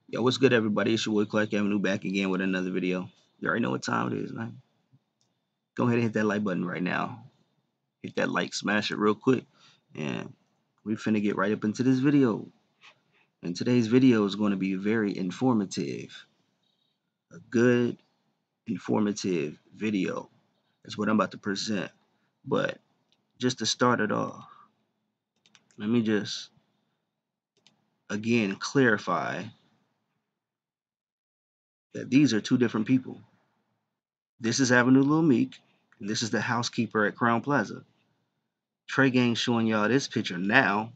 Yo, what's good, everybody? It's your boy Clark Avenue back again with another video. You already know what time it is, man. Go ahead and hit that like button right now. Hit that like, smash it real quick, and we finna get right up into this video. And today's video is going to be very informative. A good, informative video is what I'm about to present. But just to start it off, let me just again clarify that these are two different people. This is Avenue Lil Meek, and this is the housekeeper at Crowne Plaza. Trey Gang showing y'all this picture now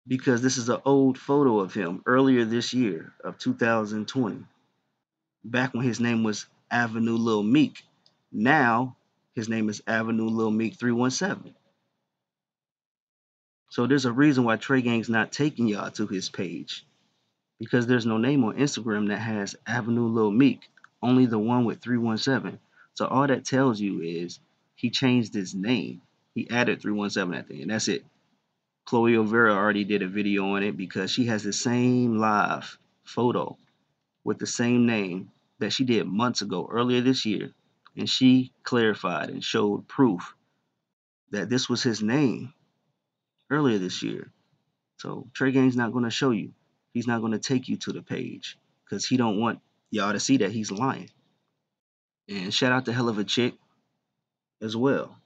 because this is an old photo of him earlier this year of 2020, back when his name was Avenue Lil Meek. Now his name is Avenue Lil Meek 317. So there's a reason why Trey Gang's not taking y'all to his page, because there's no name on Instagram that has Avenue Lil Meek, only the one with 317. So all that tells you is he changed his name. He added 317 at the end. That's it. Chloe Overa already did a video on it because she has the same live photo with the same name that she did months ago, earlier this year. And she clarified and showed proof that this was his name earlier this year. So Trey Gang's not going to show you. He's not going to take you to the page because he don't want y'all to see that he's lying. And shout out to Hell of a Chick as well.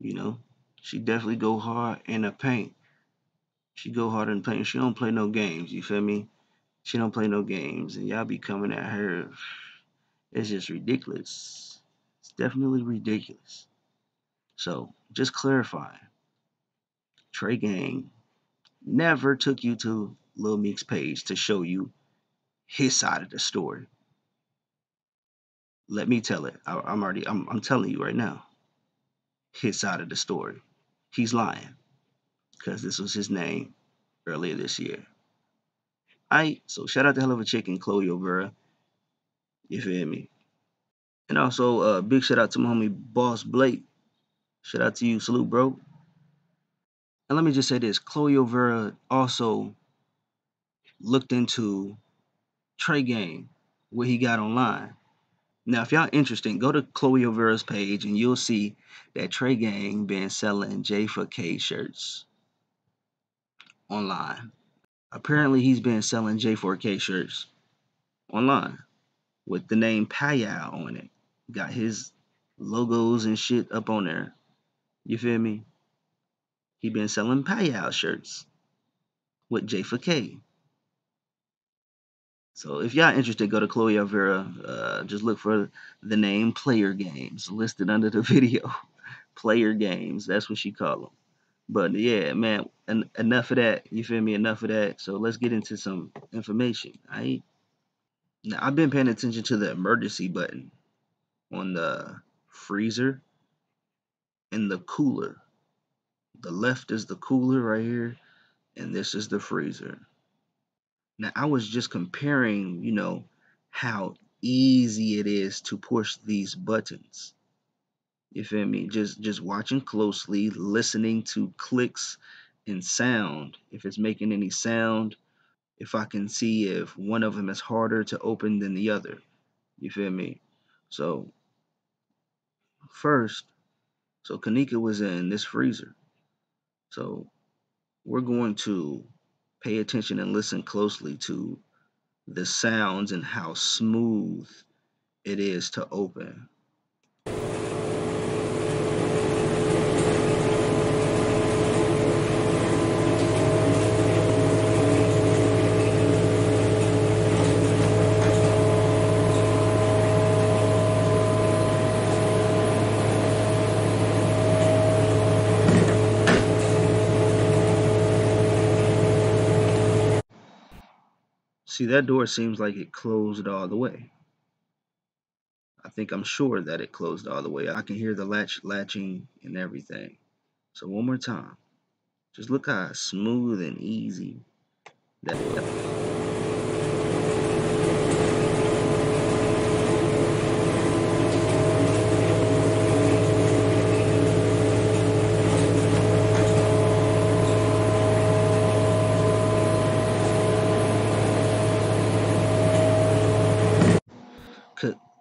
You know, she definitely go hard in the paint. She go hard in the paint. She don't play no games. You feel me? She don't play no games, and y'all be coming at her. It's just ridiculous. It's definitely ridiculous. So just clarifying, Trey Gang never took you to Lil Meek's page to show you his side of the story. Let me tell it. I'm telling you right now, his side of the story. He's lying because this was his name earlier this year. Alright, so shout out to Hell of a Chick and Chloe Overa. You feel me? And also, big shout out to my homie Boss Blake. Shout out to you. Salute, bro. And let me just say this. Chloe Overa also looked into Trey Gang, what he got online. Now, if y'all interested, go to Chloe Overa's page and you'll see that Trey Gang been selling J for K shirts online. Apparently, he's been selling J4K shirts online with the name Payal on it. Got his logos and shit up on there. You feel me? He been selling Payal shirts with J4K. So if y'all interested, go to Chloe Alvera. Just look for the name Player Games listed under the video. Player Games, that's what she call them. But yeah, man, enough of that. You feel me? Enough of that. So let's get into some information. Alright. Now I've been paying attention to the emergency button on the freezer and the cooler. The left is the cooler right here, and this is the freezer. Now I was just comparing, how easy it is to push these buttons. You feel me? Just watching closely, listening to clicks and sound. If it's making any sound, if I can see if one of them is harder to open than the other. You feel me? So first, Kenneka was in this freezer. So we're going to pay attention and listen closely to the sounds and how smooth it is to open. See, that door seems like it closed all the way. I'm sure that it closed all the way. I can hear the latching and everything. So one more time. Just look how smooth and easy that is.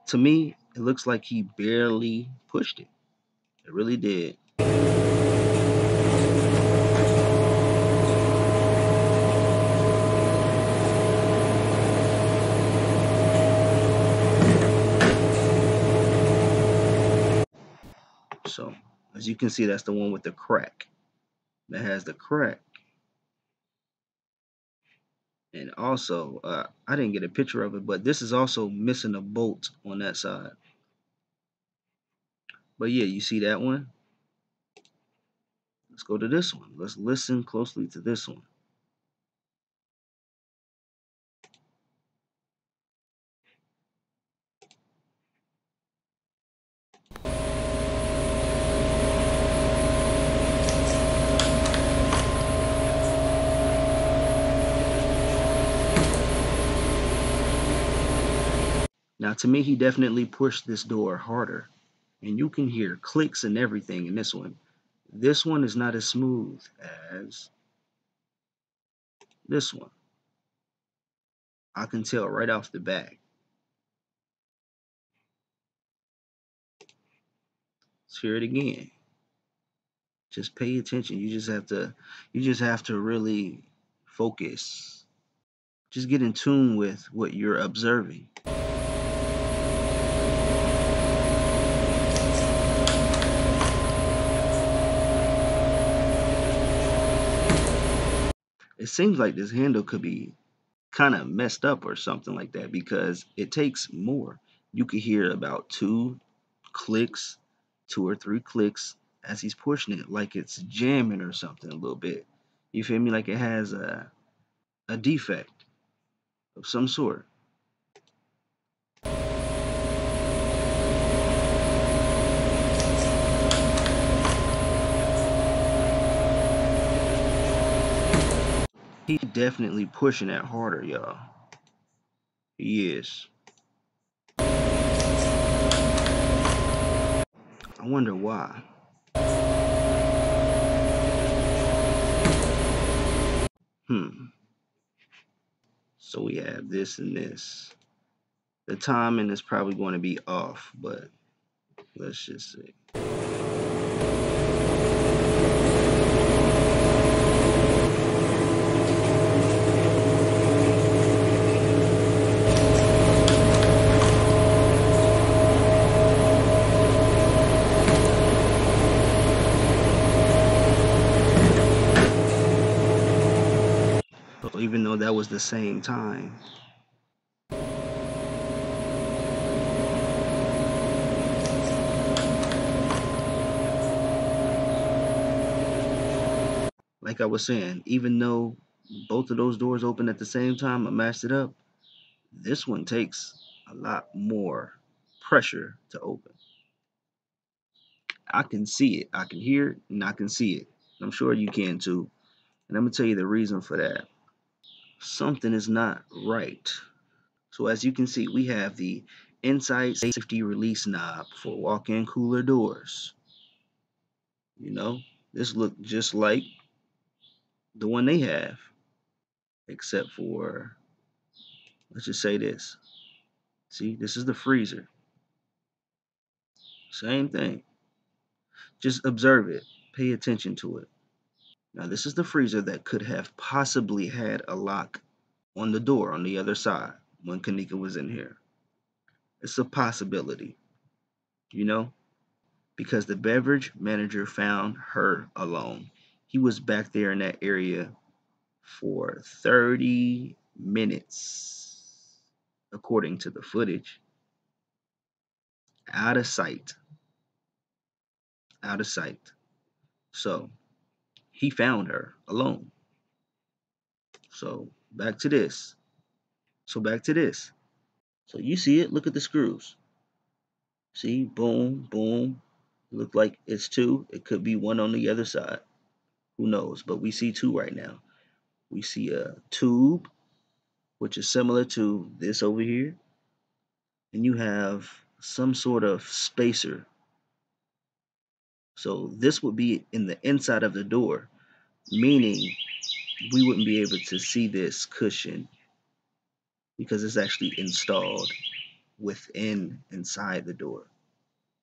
To me, it looks like he barely pushed it. It really did. So, as you can see, that's the one with the crack. That has the crack. And also, I didn't get a picture of it, but this is also missing a bolt on that side. But yeah, you see that one? Let's go to this one. Let's listen closely to this one. Now, to me, he definitely pushed this door harder. And you can hear clicks and everything in this one. This one is not as smooth as this one. I can tell right off the bat. Let's hear it again. Just pay attention. You just have to really focus. Just get in tune with what you're observing. It seems like this handle could be kind of messed up or something like that because it takes more. You could hear about clicks, 2 or 3 clicks as he's pushing it, like it's jamming or something a little bit. You feel me? Like it has a defect of some sort. He definitely pushing that harder, y'all. He is. I wonder why. Hmm. So we have this and this. The timing is probably going to be off, but let's just see. So even though that was the same time, like I was saying, even though both of those doors open at the same time, I matched it up. This one takes a lot more pressure to open. I can see it, I can hear it, and I can see it. I'm sure you can too. And I'm gonna tell you the reason for that. Something is not right. So as you can see, we have the inside safety release knob for walk-in cooler doors. You know, this look just like the one they have, except for, let's just say this. See, this is the freezer. Same thing. Just observe it. Pay attention to it. Now, this is the freezer that could have possibly had a lock on the door on the other side when Kenneka was in here. It's a possibility, you know, because the beverage manager found her alone. He was back there in that area for 30 minutes, according to the footage. Out of sight. Out of sight. So he found her alone. So back to this. So you see it. Look at the screws. See, boom, boom. Look like it's two. It could be one on the other side. Who knows? But we see two right now. We see a tube, which is similar to this over here. And you have some sort of spacer. So this would be in the inside of the door, meaning we wouldn't be able to see this cushion because it's actually installed inside the door.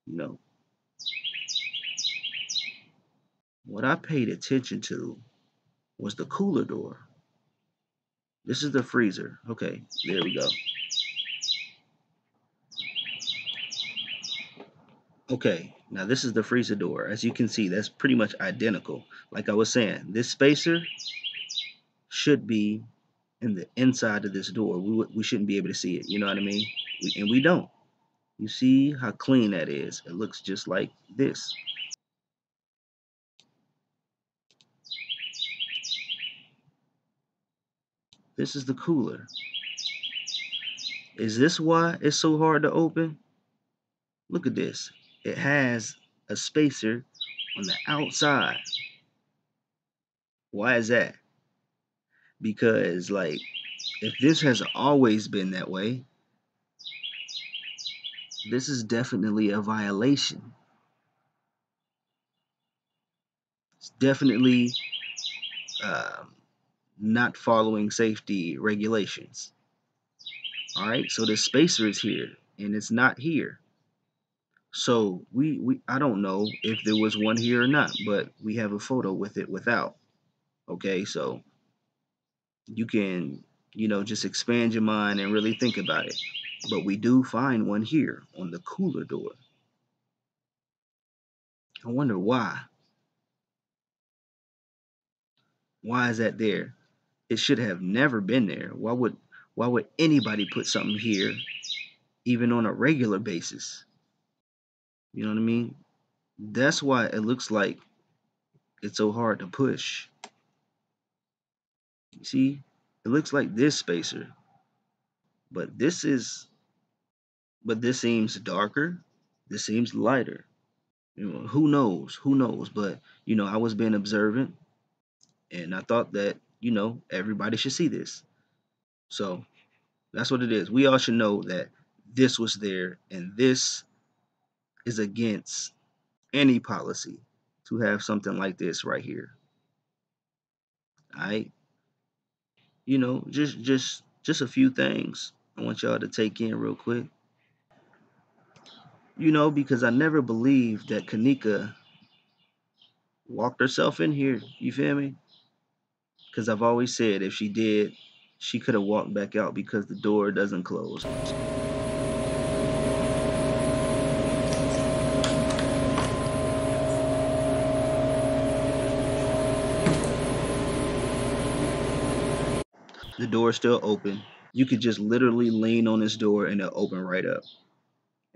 You know, what I paid attention to was the cooler door. This is the freezer. Okay, there we go. Okay, now this is the freezer door. As you can see, that's pretty much identical. Like I was saying, this spacer should be in the inside of this door. We shouldn't be able to see it. You know what I mean? And we don't. You see how clean that is? It looks just like this. This is the cooler. Is this why it's so hard to open? Look at this. It has a spacer on the outside. Why is that? Because, like, if this has always been that way, this is definitely a violation. It's definitely um, not following safety regulations. All right, so the spacer is here and it's not here. So we I don't know if there was one here or not, but we have a photo with it without. Okay, so you can, just expand your mind and really think about it. But we do find one here on the cooler door. I wonder why. Why is that there? It should have never been there. Why would anybody put something here even on a regular basis? You know what I mean? That's why it looks like it's so hard to push. You see? It looks like this spacer, but this seems darker. This seems lighter. Who knows? Who knows? But I was being observant, and I thought that everybody should see this. So that's what it is. We all should know that this was there, and this is against any policy to have something like this right here. All right, just a few things I want y'all to take in real quick. Because I never believed that Kenneka walked herself in here. You feel me? Because I've always said if she did, she could have walked back out because the door doesn't close. The door is still open. You could just literally lean on this door and it'll open right up.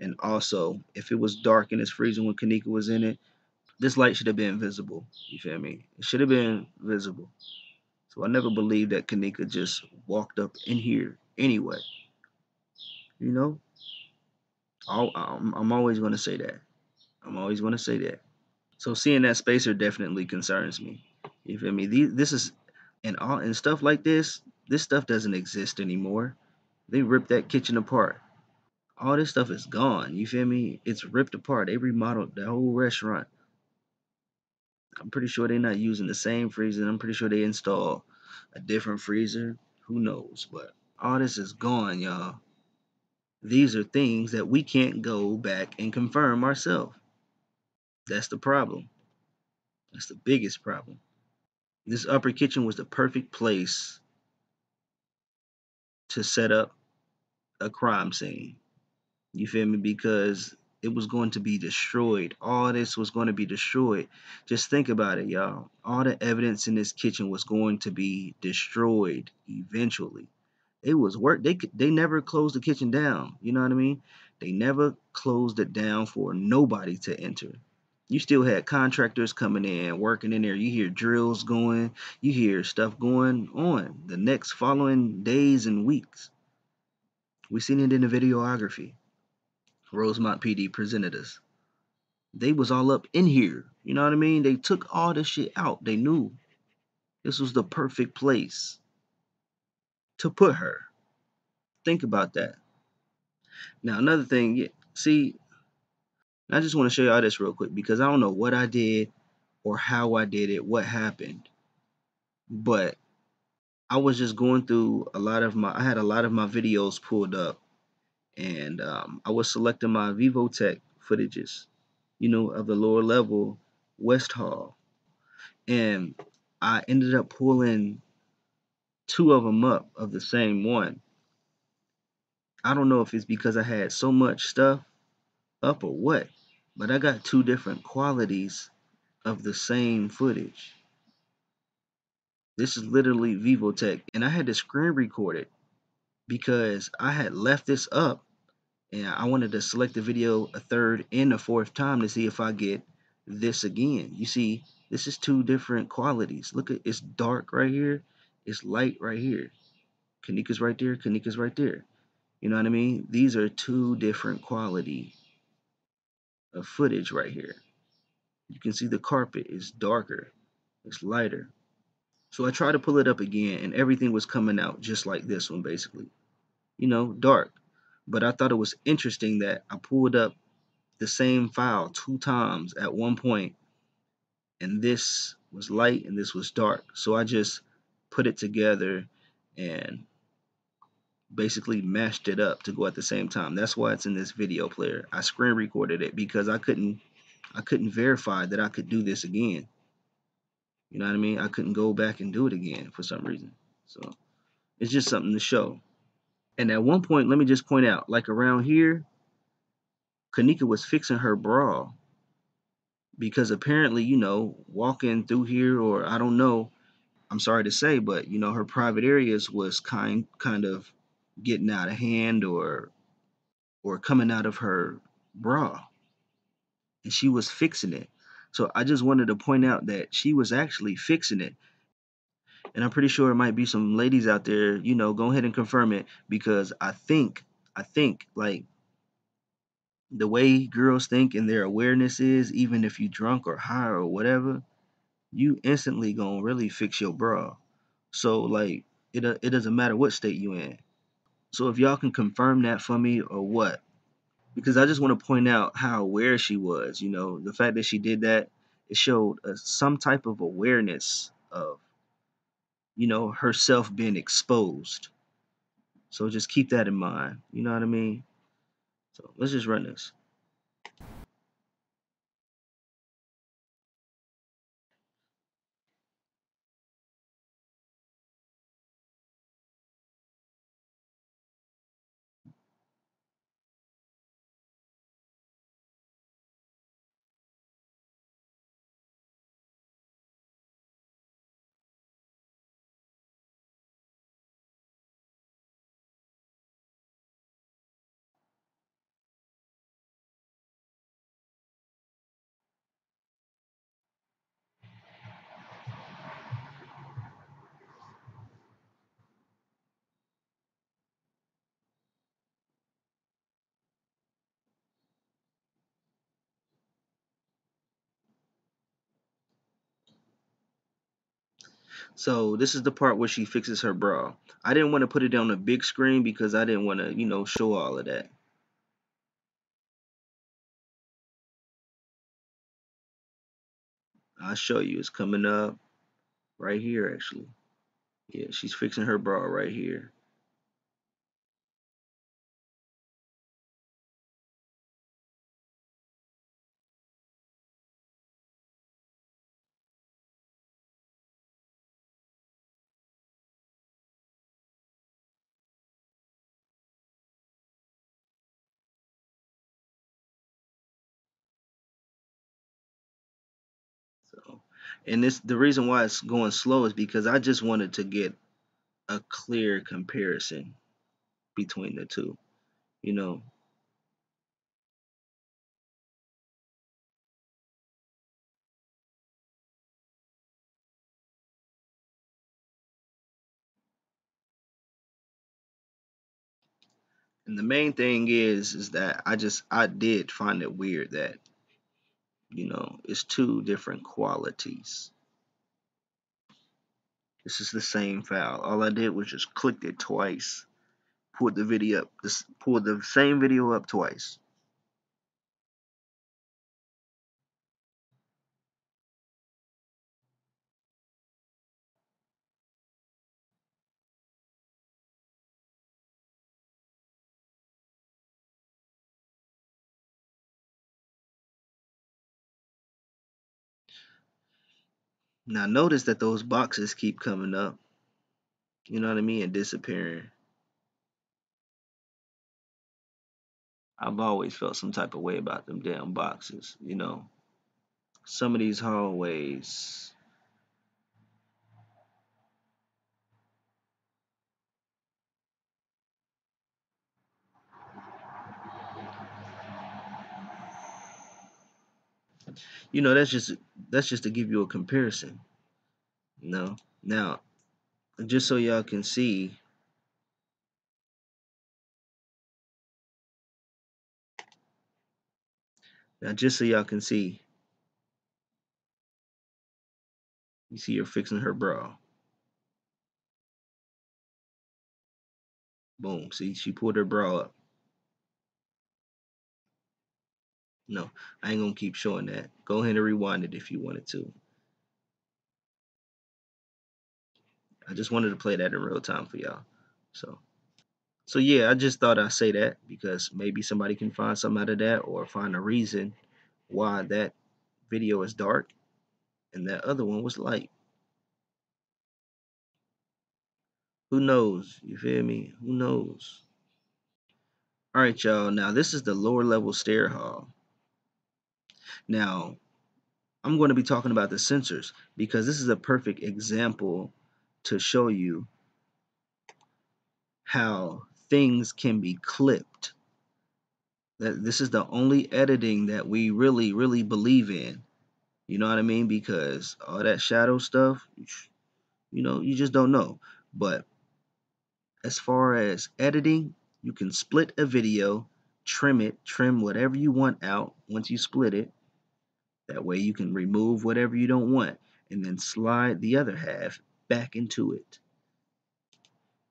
And also, if it was dark and it's freezing when Kenneka was in it, this light should have been visible. You feel me? It should have been visible. So I never believed that Kenneka just walked up in here anyway. You know, I'm always going to say that. I'm always going to say that. So seeing that spacer definitely concerns me. You feel me? This is and stuff like this. This stuff doesn't exist anymore. They ripped that kitchen apart. All this stuff is gone. You feel me? It's ripped apart. They remodeled the whole restaurant. I'm pretty sure they're not using the same freezer. I'm pretty sure they installed a different freezer. Who knows? But all this is gone, y'all. These are things that we can't go back and confirm ourselves. That's the problem. That's the biggest problem. This upper kitchen was the perfect place to set up a crime scene. You feel me? Because it was going to be destroyed. All this was going to be destroyed. Just think about it, y'all. All the evidence in this kitchen was going to be destroyed eventually. It was work. They never closed the kitchen down. You know what I mean? They never closed it down for nobody to enter. You still had contractors coming in, working in there. You hear drills going. You hear stuff going on the next following days and weeks. We seen it in the videography. Rosemont PD presented us. They was all up in here. You know what I mean? They took all this shit out. They knew this was the perfect place to put her. Think about that. Now another thing, see, I just want to show y'all this real quick because I don't know what I did or how I did it, what happened, but I was just going through I had a lot of my videos pulled up, and I was selecting my Vivotech footages, of the lower level West Hall, and I ended up pulling two of them up of the same one. I don't know if it's because I had so much stuff up or what, but I got two different qualities of the same footage. This is literally Vivotech, and I had to screen record it because I had left this up and I wanted to select the video a third and a fourth time to see if I get this again. You see, this is two different qualities. Look at, it's dark right here, it's light right here. Kenneka's right there, Kenneka's right there. You know what I mean? These are two different quality of footage right here. You can see the carpet is darker, it's lighter. So I tried to pull it up again and everything was coming out just like this one basically. Dark. But I thought it was interesting that I pulled up the same file two times at one point, and this was light and this was dark. So I just put it together and basically mashed it up to go at the same time. That's why it's in this video player. I screen recorded it because I couldn't verify that I could do this again. You know what I mean? I couldn't go back and do it again for some reason. So it's just something to show. And at one point, let me just point out, like around here, Kenneka was fixing her bra because apparently, walking through here, or I don't know, I'm sorry to say, but her private areas was kind of getting out of hand, or coming out of her bra, and she was fixing it. So I just wanted to point out that she was actually fixing it. And I'm pretty sure it might be some ladies out there, go ahead and confirm it, because I think like the way girls think and their awareness is, even if you drunk or high or whatever, you instantly gonna really fix your bra. So like it doesn't matter what state you in. So if y'all can confirm that for me or what, because I just want to point out how aware she was. The fact that she did that, it showed some type of awareness of herself being exposed. So just keep that in mind. You know what I mean? So let's just run this. So this is the part where she fixes her bra. I didn't want to put it on a big screen because I didn't want to, show all of that. I'll show you. It's coming up right here, actually. Yeah, she's fixing her bra right here. So, and the reason why it's going slow is because I just wanted to get a clear comparison between the two. You know, and the main thing is that I did find it weird that it's two different qualities. This is the same file. All I did was just clicked it twice, pulled the video up, pulled the same video up twice. Now notice that those boxes keep coming up, you know what I mean, and disappearing. I've always felt some type of way about them damn boxes, you know. Some of these hallways, you know, that's just to give you a comparison, you know. Now, just so y'all can see, now just so y'all can see, you see her fixing her bra. Boom. See, she pulled her bra up. No, I ain't gonna keep showing that. Go ahead and rewind it if you wanted to. I just wanted to play that in real time for y'all. So yeah, I just thought I'd say that because maybe somebody can find something out of that or find a reason why that video is dark and that other one was light. Who knows? You feel me? Who knows? All right, y'all. Now this is the lower level stair hall. Now I'm going to be talking about the sensors because this is a perfect example to show you how things can be clipped. That this is the only editing that we really, really believe in. You know what I mean? Because all that shadow stuff, you know, you just don't know. But as far as editing, you can split a video, trim it, trim whatever you want out once you split it. That way you can remove whatever you don't want and then slide the other half back into it.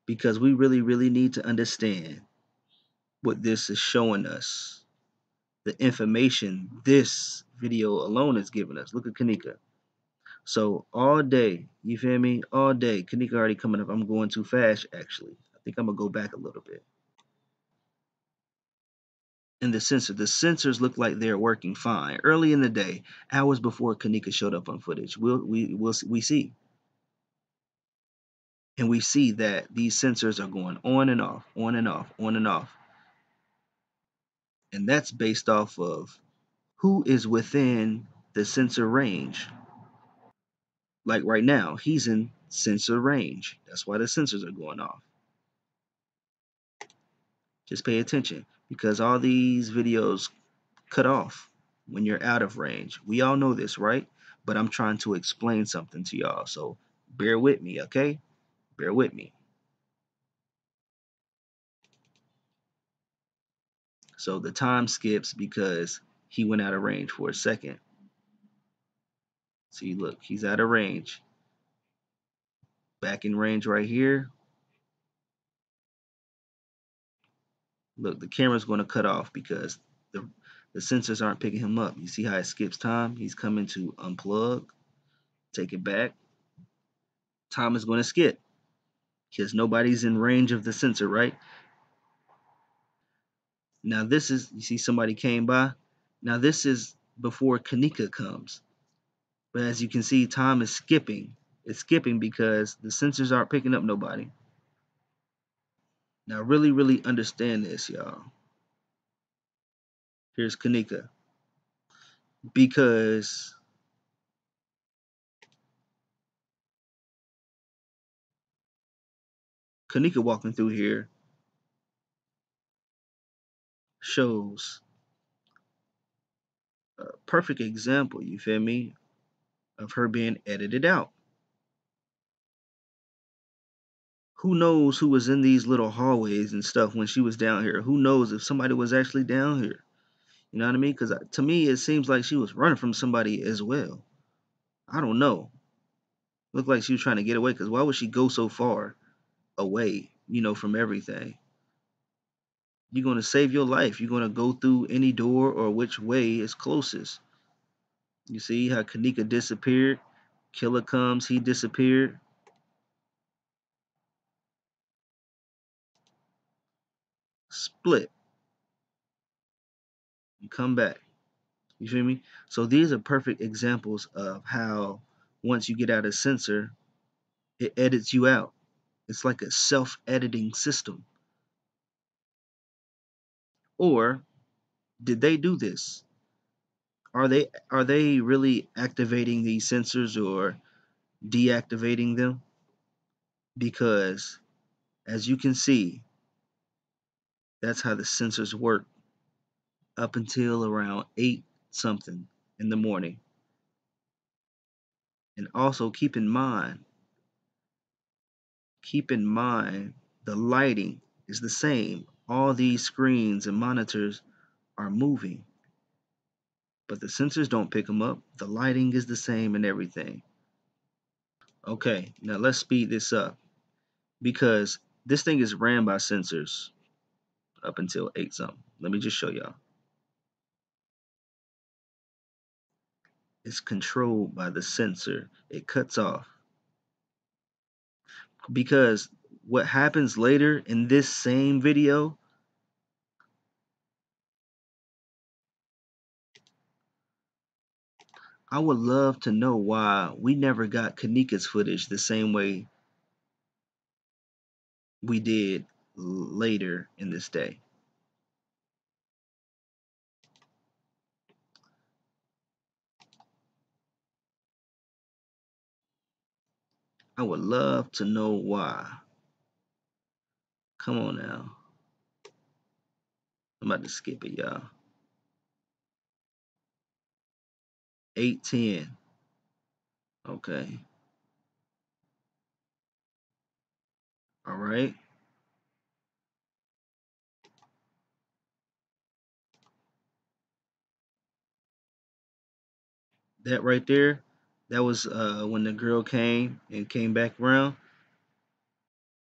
Because we really, really need to understand what this is showing us. The information this video alone is giving us. Look at Kenneka. So all day, you feel me? All day. Kenneka already coming up. I'm going too fast, actually. I think I'm gonna go back a little bit. And the sensors look like they're working fine. Early in the day, hours before Kenneka showed up on footage, we see. And we see that these sensors are going on and off, on and off, on and off. And that's based off of who is within the sensor range. Like right now, he's in sensor range. That's why the sensors are going off. Just pay attention because all these videos cut off when you're out of range. We all know this, right? But I'm trying to explain something to y'all. So bear with me, okay? Bear with me. So the time skips because he went out of range for a second. See, look, he's out of range. Back in range right here. Look, the camera's going to cut off because the sensors aren't picking him up. You see how it skips time? He's coming to unplug, take it back. Time is going to skip because nobody's in range of the sensor, right? Now this is, you see somebody came by. Now this is before Kenneka comes. But as you can see, time is skipping. It's skipping because the sensors aren't picking up nobody. Now really, really understand this, y'all. Here's Kenneka. Because Kenneka walking through here shows a perfect example, you feel me, of her being edited out. Who knows who was in these little hallways and stuff when she was down here? Who knows if somebody was actually down here? You know what I mean? Because to me, it seems like she was running from somebody as well. I don't know. Looked like she was trying to get away because why would she go so far away, you know, from everything? You're going to save your life. You're going to go through any door or which way is closest. You see how Kenneka disappeared? Killer comes, he disappeared. Split and come back. You feel me? So these are perfect examples of how once you get out of sensor, it edits you out. It's like a self-editing system. Or did they do this? Are they really activating these sensors or deactivating them? Because as you can see, that's how the sensors work up until around 8 something in the morning. And also keep in mind the lighting is the same. All these screens and monitors are moving, but the sensors don't pick them up. The lighting is the same and everything. Okay, now let's speed this up because this thing is ran by sensors up until 8 something. Let me just show y'all. It's controlled by the sensor. It cuts off because what happens later in this same video, I would love to know why we never got Kenneka's footage the same way we did later in this day. I would love to know why. Come on now. I'm about to skip it, y'all. 8:10. Okay. All right. That right there, that was when the girl came back around.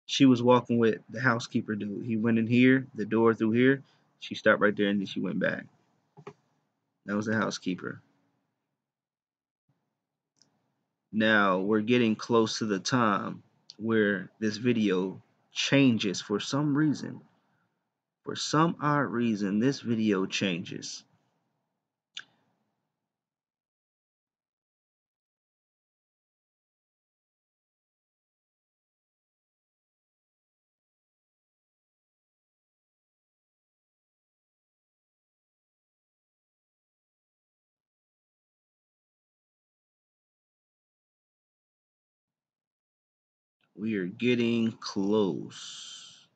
She was walking with the housekeeper dude. He went in here, the door through here. She stopped right there and then she went back. That was the housekeeper. Now we're getting close to the time where this video changes for some reason. For some odd reason, this video changes. We are getting close.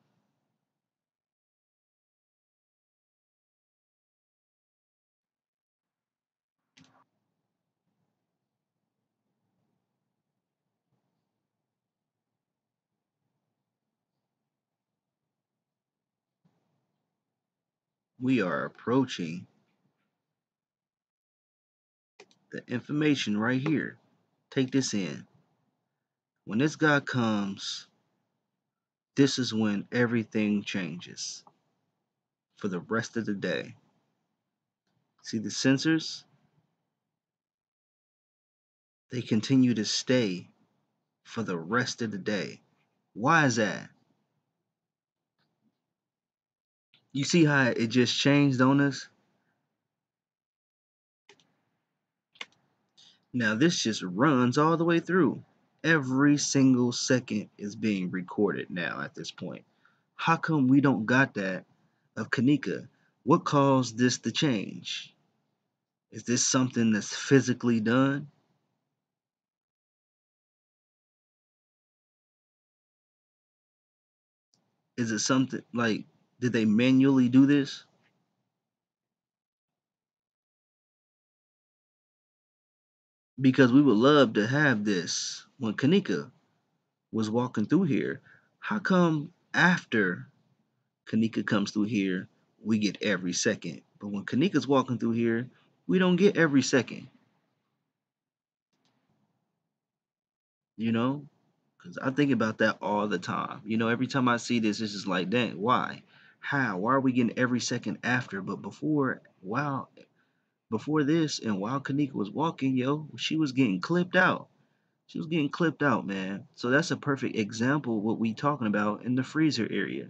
We are approaching the information right here. Take this in. When this guy comes, this is when everything changes for the rest of the day. See the sensors? They continue to stay for the rest of the day. Why is that? You see how it just changed on us? Now this just runs all the way through. Every single second is being recorded now at this point. How come we don't got that of Kenneka? What caused this to change? Is this something that's physically done? Is it something like, did they manually do this? Because we would love to have this when Kenneka was walking through here. How come after Kenneka comes through here, we get every second? But when Kenneka's walking through here, we don't get every second, you know? Because I think about that all the time. Every time I see this, it's just like, dang, why? How? Why are we getting every second after? But before this and while Kenneka was walking, she was getting clipped out. She was getting clipped out, man. So that's a perfect example of what we talking about in the freezer area.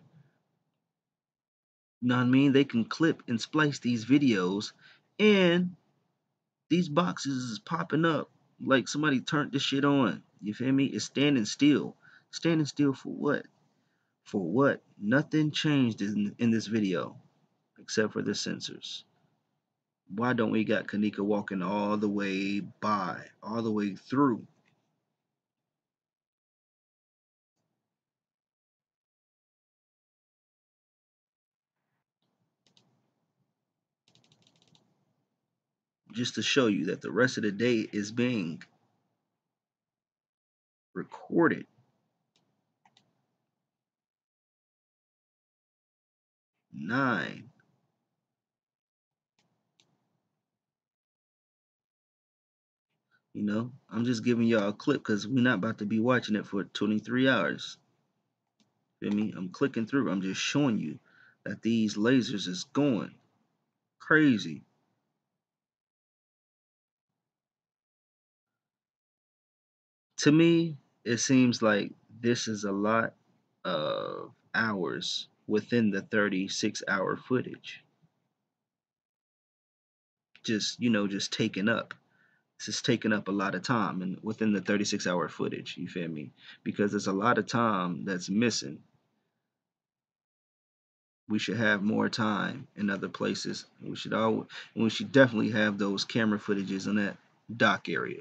You know what I mean? They can clip and splice these videos, and these boxes is popping up Like somebody turned this shit on. You feel me? It's standing still. Standing still for what? For what? Nothing changed in this video except for the sensors. Why don't we got Kenneka walking all the way by, all the way through? Just to show you that the rest of the day is being recorded. Nine. You know, I'm just giving y'all a clip because we're not about to be watching it for 23 hours. Feel me? I'm clicking through. I'm just showing you that these lasers is going crazy. To me, it seems like this is a lot of hours within the 36-hour footage. Just, just taken up. This is taking up a lot of time and within the 36-hour footage, you feel me? Because there's a lot of time that's missing. We should have more time in other places. We should definitely have those camera footages in that dock area.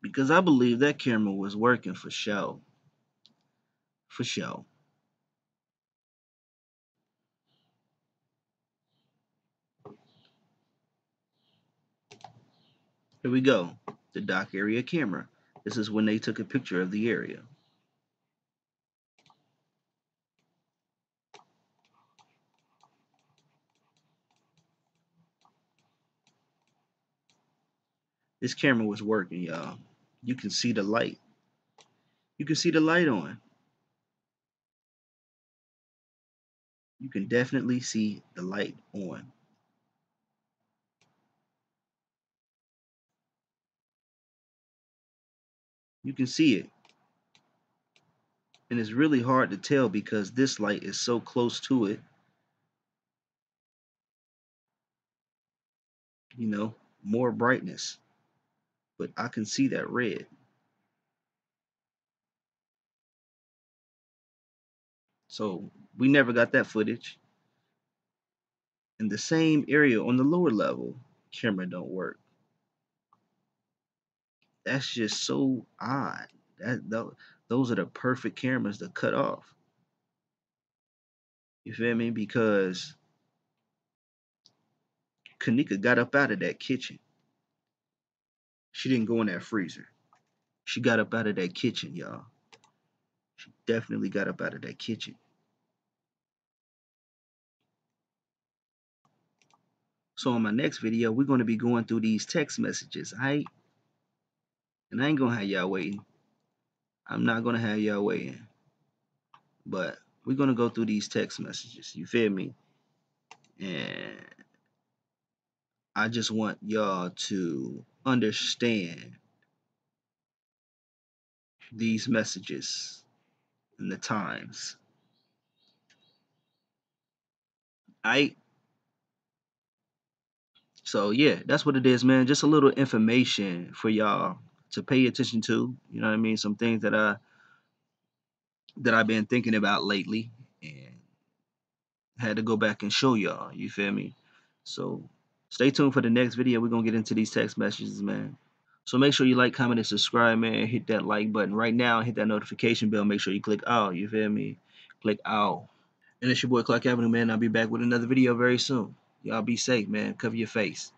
Because I believe that camera was working for show. For show. Here we go. The dock area camera. This is when they took a picture of the area. This camera was working, y'all. You can see the light. You can see the light on. You can definitely see the light on. You can see it. And it's really hard to tell because this light is so close to it. More brightness. But I can see that red. So we never got that footage. In the same area on the lower level, camera don't work. That's just so odd. Those are the perfect cameras to cut off. You feel me? Because Kenneka got up out of that kitchen. She didn't go in that freezer. She got up out of that kitchen, y'all. She definitely got up out of that kitchen. So in my next video, we're going to be going through these text messages, alright? And I ain't going to have y'all waiting. I'm not going to have y'all waiting. But we're going to go through these text messages. You feel me? And I just want y'all to understand these messages and the times. Alright? So yeah, that's what it is, man. Just a little information for y'all to pay attention to. You know what I mean? Some things that I've been thinking about lately and had to go back and show y'all. You feel me? So stay tuned for the next video. We're gonna get into these text messages, man. So make sure you like, comment, and subscribe, man. Hit that like button right now. Hit that notification bell. Make sure you click all. You feel me? Click all. And it's your boy Clark Avenue, man. I'll be back with another video very soon. Y'all be safe, man. Cover your face.